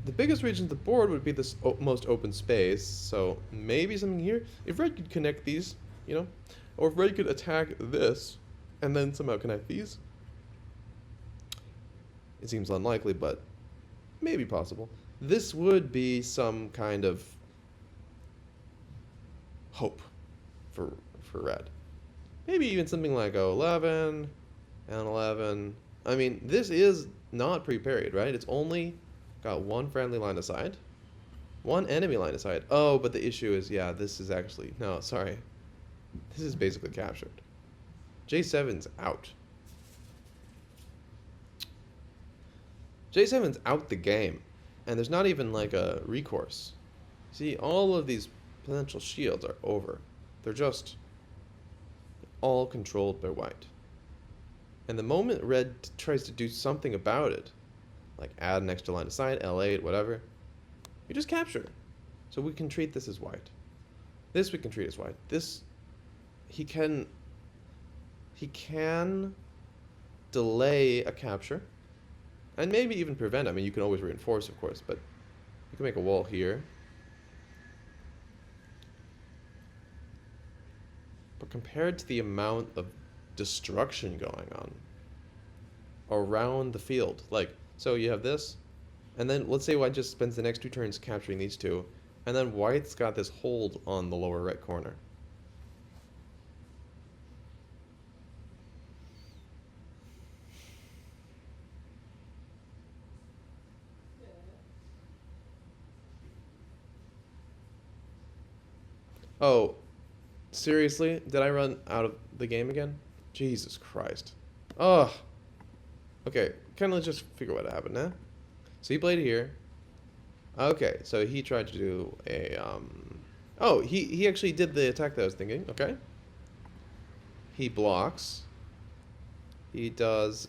The biggest region of the board would be this most open space, so maybe something here. If red could connect these, you know, or if red could attack this and then somehow connect these. It seems unlikely, but maybe possible. This would be some kind of hope for red. Maybe even something like 11 and 11. I mean, this is not pre-parried, right? It's only got one friendly line of sight, one enemy line of sight. Oh, but the issue is, yeah, this is actually, no, sorry. This is basically captured. J7's out. J7's out the game, and there's not even like a recourse. See, all of these potential shields are over. They're just all controlled by white. And the moment red tries to do something about it, like add an extra line of sight, L8, whatever, you just capture. So we can treat this as white. This we can treat as white. This, he can delay a capture, and maybe even prevent. I mean, you can always reinforce, of course, but you can make a wall here. But compared to the amount of destruction going on around the field, like, so you have this, and then let's say white just spends the next 2 turns capturing these 2, and then white's got this hold on the lower right corner. Oh, seriously? Did I run out of the game again? Jesus Christ. Ugh. Okay, kind of let's just figure what happened now. So he played here. Okay, so he tried to do a, oh, he actually did the attack that I was thinking. Okay. He blocks. He does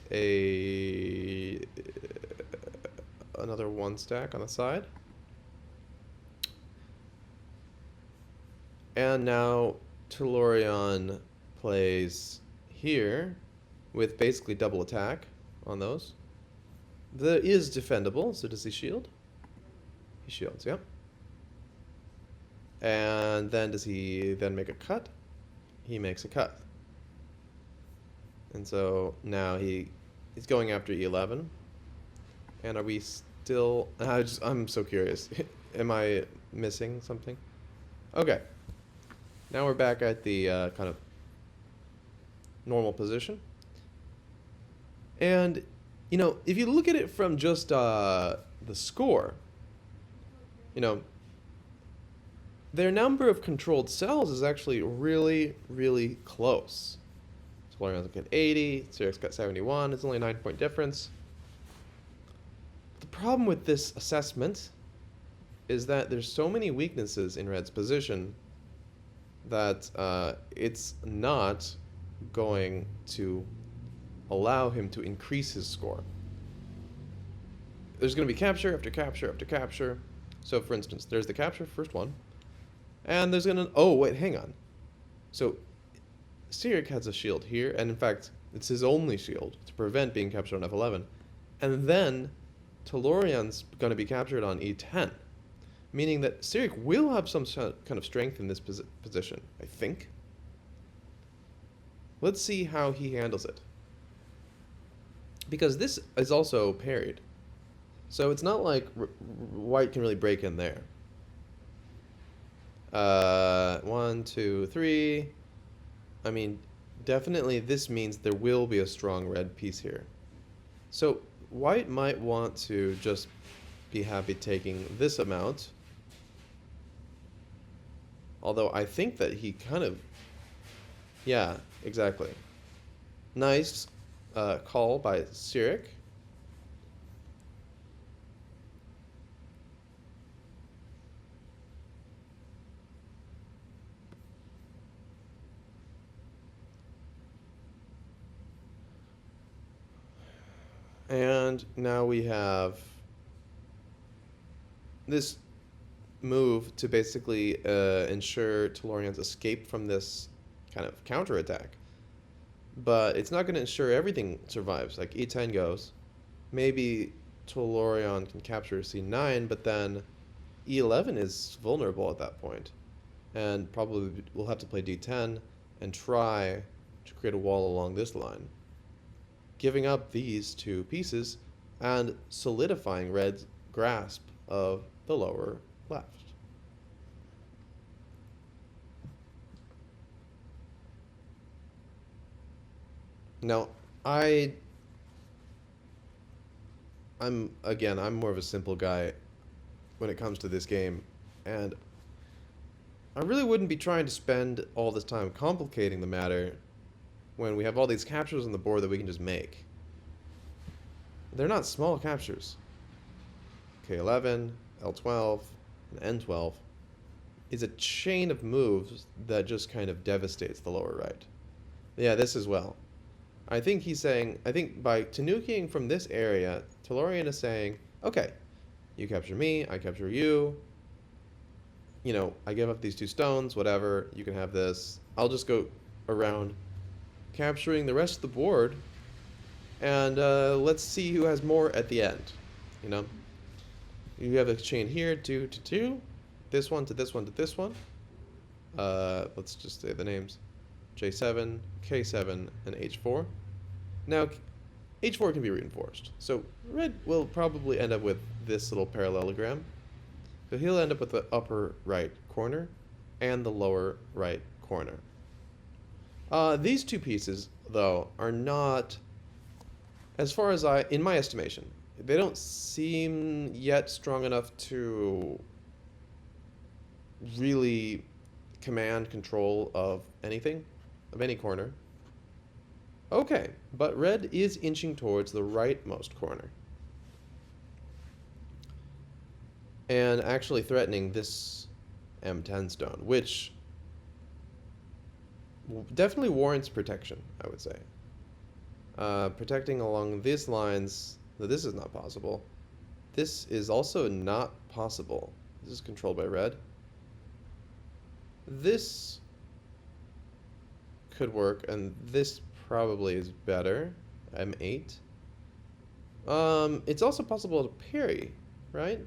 another 1 stack on the side. And now Tellorion plays here with basically double attack on those. That is defendable, so does he shield? He shields, yep. And then does he then make a cut? He makes a cut. And so now he's going after E11. And are we still... I'm so curious. Am I missing something? Okay. Now we're back at the kind of normal position. And, you know, if you look at it from just the score, you know, their number of controlled cells is actually really, really close. Tellorion's got 80, Siric's got 71. It's only a 9-point difference. The problem with this assessment is that there's so many weaknesses in Red's position that it's not going to allow him to increase his score. There's going to be capture after capture after capture. So, for instance, there's the capture, first one. And there's going to... Oh, wait, hang on. So, Siric has a shield here, and in fact, it's his only shield to prevent being captured on F11. And then, Tellorion's going to be captured on E10. Meaning that Siric will have some kind of strength in this position, I think. Let's see how he handles it. Because this is also parried. So it's not like white can really break in there. 1, 2, 3. I mean, definitely this means there will be a strong red piece here. So white might want to just be happy taking this amount. Although I think that he kind of... Yeah, exactly. Nice call by Siric. And now we have this move to basically ensure Tellorion's escape from this kind of counterattack. But it's not going to ensure everything survives. Like E10 goes. Maybe Tellorion can capture C9, but then E11 is vulnerable at that point. And probably we'll have to play D10 and try to create a wall along this line. Giving up these 2 pieces and solidifying Red's grasp of the lower left. Now, I'm more of a simple guy when it comes to this game, and I really wouldn't be trying to spend all this time complicating the matter when we have all these captures on the board that we can just make. They're not small captures. K11, L12, and N12 is a chain of moves that just kind of devastates the lower right. Yeah, this as well. I think he's saying, I think by Tanukiing from this area, Tellorion is saying, okay, you capture me, I capture you. You know, I give up these 2 stones, whatever, you can have this. I'll just go around capturing the rest of the board, and let's see who has more at the end. You know, you have a chain here, 2 to 2, this one to this one to this one. Let's just say the names: J7, K7, and H4. Now, H4 can be reinforced, so red will probably end up with this little parallelogram. So he'll end up with the upper right corner and the lower right corner. These two pieces, though, are not, as far as in my estimation, they don't seem yet strong enough to really command control of anything, of any corner. Okay, but red is inching towards the rightmost corner, and actually threatening this M10 stone, which definitely warrants protection, I would say. Protecting along these lines, no, this is not possible. This is also not possible. This is controlled by red. This could work, and this probably is better. M8. It's also possible to parry, right?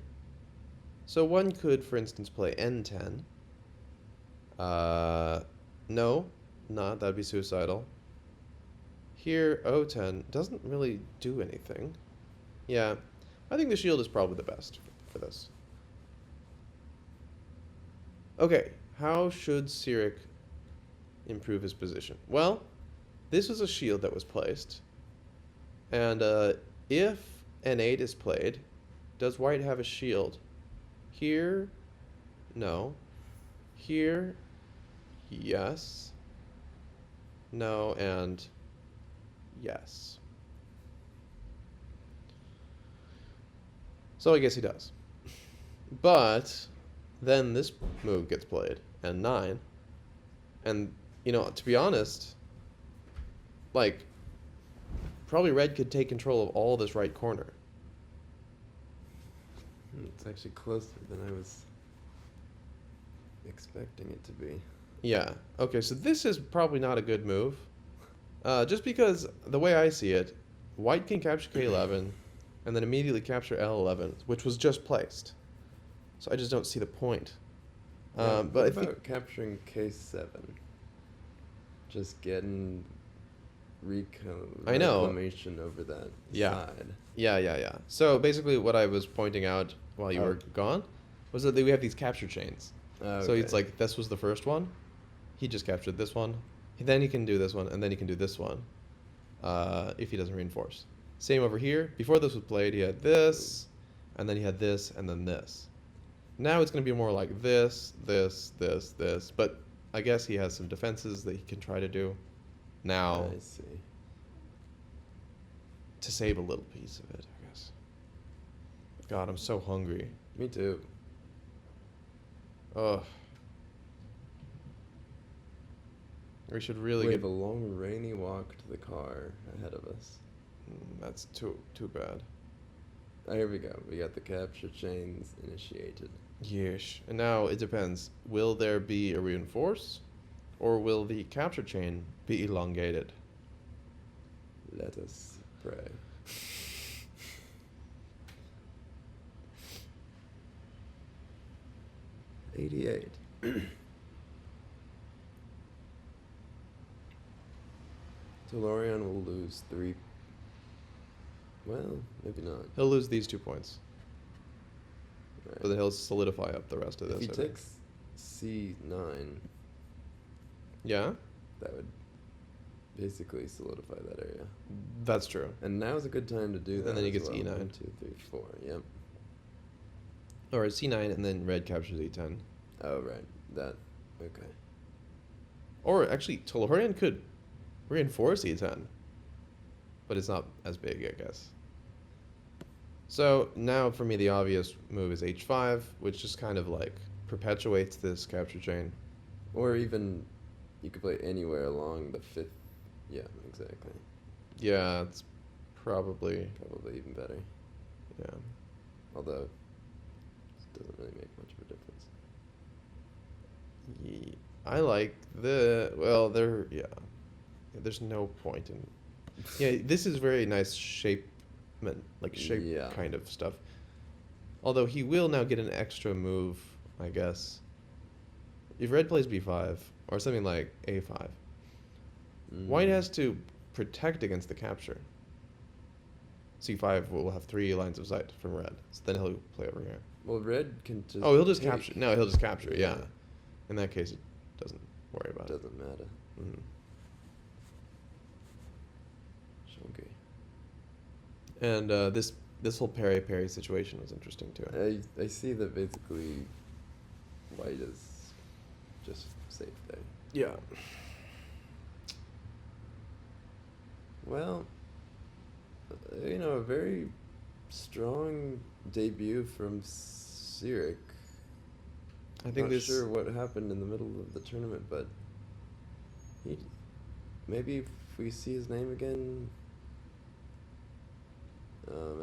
So one could, for instance, play N10. No, not. That'd be suicidal. Here, O10 doesn't really do anything. Yeah, I think the shield is probably the best for this. Okay, how should Siric improve his position? Well, this was a shield that was placed. And if N8 is played, does white have a shield? Here, no. Here, yes. No, and yes. So I guess he does. But then this move gets played, and 9. And, you know, to be honest, like, probably red could take control of all this right corner. It's actually closer than I was expecting it to be. Yeah. Okay, so this is probably not a good move. Just because the way I see it, white can capture K11 and then immediately capture L11, which was just placed. So I just don't see the point. Yeah, But what I about think capturing K7? Just getting I know. reclamation over that side. Yeah. So basically what I was pointing out while you were gone was that we have these capture chains. Okay. So it's like this was the first one. He just captured this one. Then he can do this one, and then he can do this one if he doesn't reinforce. Same over here. Before this was played, he had this, and then he had this, and then this. Now it's going to be more like this. But I guess he has some defenses that he can try to do now I see. to save a little piece of it, I guess. God, I'm so hungry. Me too. Ugh. We should really We get... have a long, rainy walk to the car ahead of us. That's too bad. Oh, here we go. We got the capture chains initiated. Yeesh. And now it depends. Will there be a reinforce, or will the capture chain be elongated? Let us pray. $88. Tellorion will lose 3. Well, maybe not. He'll lose these 2 points, Right. but then he'll solidify up the rest of If this. he I think. takes C9, Yeah, that would basically solidify that area. that's true. And now's a good time to do that. And then he as gets well. E9. 1, 2, 3, 4. Yep. Or C9, and then red captures E10. Oh, right. That. Okay. Or actually, Tellorion could reinforce E10, but it's not as big, I guess. So now for me, the obvious move is H5, which just kind of like perpetuates this capture chain. Or even you could play anywhere along the 5th. Yeah, exactly. Yeah, it's probably, Probably even better. yeah. Although it doesn't really make much of a difference. I like the well. There, yeah. There's no point in. Yeah, this is very nice shape Yeah. kind of stuff. Although he will now get an extra move, I guess. If red plays b5 or something like a5, white has to protect against the capture. c5 will have 3 lines of sight from red, so then he'll play over here. Well, red can just. Oh, he'll just take. capture. No, he'll just capture. Yeah. Yeah. In that case, it doesn't worry about it. Doesn't matter. Mhm. Okay. And this whole parry situation was interesting too. I see that basically white is just safe there. Yeah. Well, a very strong debut from Siric. I think Not this. sure what happened in the middle of the tournament, but maybe if we see his name again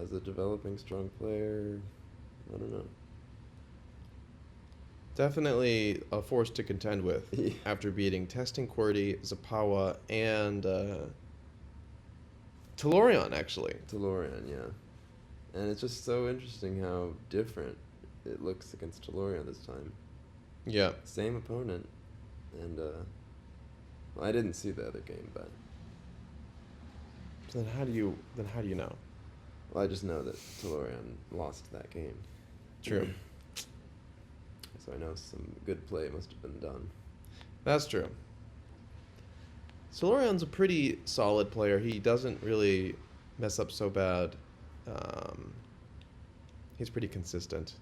as a developing strong player, I don't know. Definitely a force to contend with Yeah. after beating Testing Qwerty, Zapawa, and Tellorion, actually. Tellorion, yeah. And it's just so interesting how different it looks against Tellorion this time. Yeah. Same opponent, and well, I didn't see the other game, but So then how do you know? well, I just know that Tellorion lost that game. True. So I know some good play must have been done. That's true. Tellorion's a pretty solid player. He doesn't really mess up so bad. He's pretty consistent.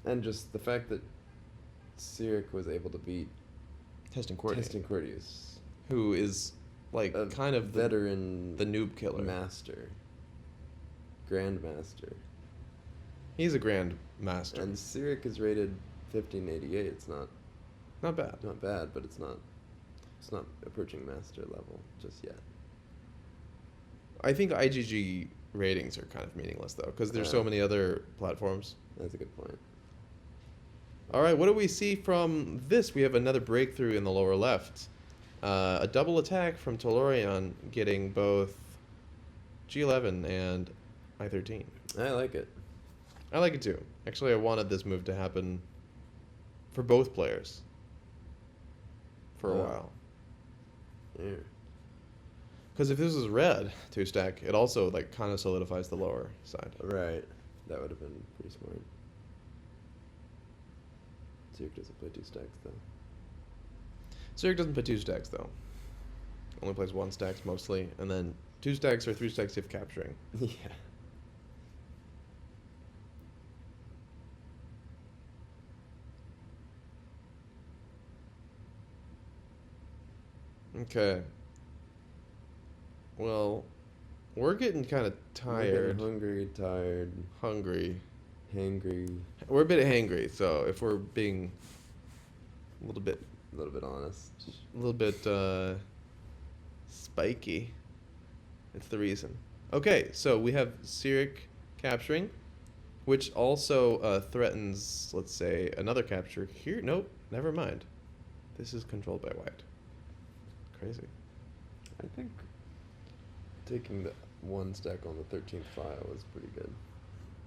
And just the fact that Siric was able to beat Testing Qwerty, is who is like a kind of veteran, the noob killer. master, grandmaster. He's a grand master. And Siric is rated 1588. It's not Not bad. bad, but it's not approaching master level just yet. I think IGG ratings are kind of meaningless though, because there's so many other platforms. That's a good point. All right, what do we see from this? We have another breakthrough in the lower left. A double attack from Tellorion, getting both G11 and I13. I like it. I like it too. Actually, I wanted this move to happen for both players for a while. Yeah. Because if this was red 2-stack, it also like kind of solidifies the lower side. Right. That would have been pretty smart. Siric doesn't play 2 stacks though. Siric doesn't play 2 stacks though. Only plays 1 stacks mostly, and then 2 stacks or 3 stacks if capturing. Yeah. Okay. Well, we're getting kind of tired. Hungry, tired, Hungry. hangry, We're a bit hangry, so if we're being a little bit honest. Spiky, it's the reason. Okay, so we have Siric capturing, which also threatens, let's say, another capture here. Nope, never mind. This is controlled by white. Crazy. I think taking the 1 stack on the 13th file was pretty good.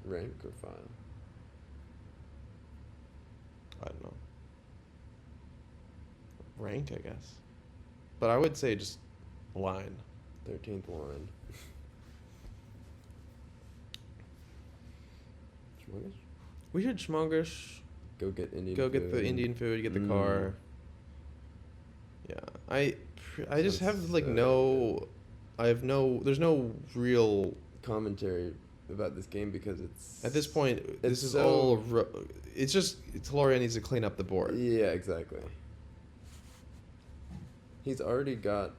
Rank or file? I don't know. Rank, I guess. But I would say just line. 13th line. Schmuggish? We should schmoggish. Go get Indian Go food. get the Indian food, get the car. Yeah. I just Sounds have like so no... There's no real... commentary about this game because it's... At this point, this is so- all... It's just... Tellorion needs to clean up the board. Yeah, exactly. He's already got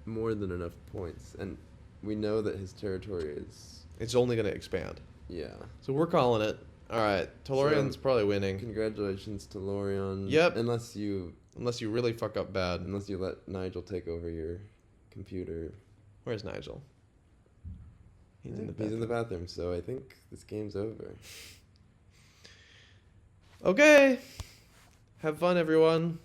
more than enough points, and we know that his territory is... It's only going to expand. Yeah. So we're calling it. All right. Tellorion's So, probably winning. Congratulations to Lorion. Yep. Unless you Really fuck up bad. let Nigel take over your computer. Where's Nigel? He's in the He's in the bathroom, so I think this game's over. Okay. Have fun, everyone.